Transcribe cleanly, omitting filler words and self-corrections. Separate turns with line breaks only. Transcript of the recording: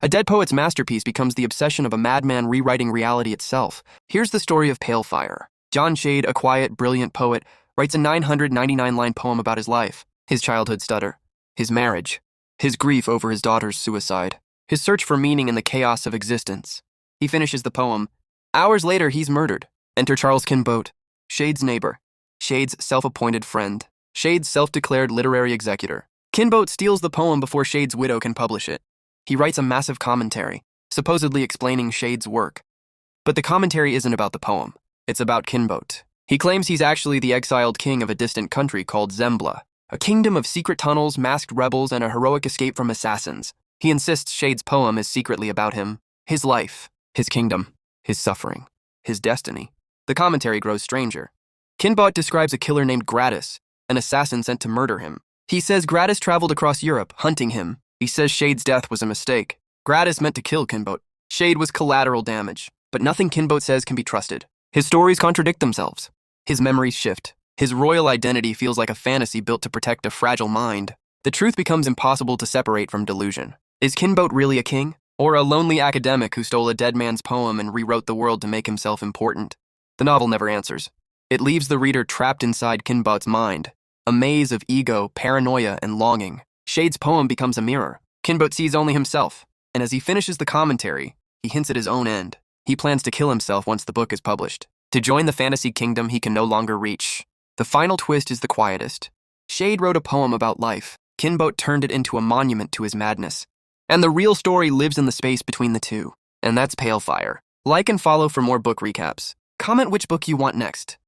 A dead poet's masterpiece becomes the obsession of a madman rewriting reality itself. Here's the story of Pale Fire. John Shade, a quiet, brilliant poet, writes a 999-line poem about his life, his childhood stutter, his marriage, his grief over his daughter's suicide, his search for meaning in the chaos of existence. He finishes the poem. Hours later, he's murdered. Enter Charles Kinbote, Shade's neighbor, Shade's self-appointed friend, Shade's self-declared literary executor. Kinbote steals the poem before Shade's widow can publish it. He writes a massive commentary, supposedly explaining Shade's work. But the commentary isn't about the poem. It's about Kinbote. He claims he's actually the exiled king of a distant country called Zembla, a kingdom of secret tunnels, masked rebels, and a heroic escape from assassins. He insists Shade's poem is secretly about him, his life, his kingdom, his suffering, his destiny. The commentary grows stranger. Kinbote describes a killer named Gratis, an assassin sent to murder him. He says Gratis traveled across Europe, hunting him. He says Shade's death was a mistake. Gratis meant to kill Kinbote. Shade was collateral damage, but nothing Kinbote says can be trusted. His stories contradict themselves. His memories shift. His royal identity feels like a fantasy built to protect a fragile mind. The truth becomes impossible to separate from delusion. Is Kinbote really a king? Or a lonely academic who stole a dead man's poem and rewrote the world to make himself important? The novel never answers. It leaves the reader trapped inside Kinbote's mind, a maze of ego, paranoia, and longing. Shade's poem becomes a mirror. Kinbote sees only himself, and as he finishes the commentary, he hints at his own end. He plans to kill himself once the book is published, to join the fantasy kingdom he can no longer reach. The final twist is the quietest. Shade wrote a poem about life. Kinbote turned it into a monument to his madness. And the real story lives in the space between the two. And that's Pale Fire. Like and follow for more book recaps. Comment which book you want next.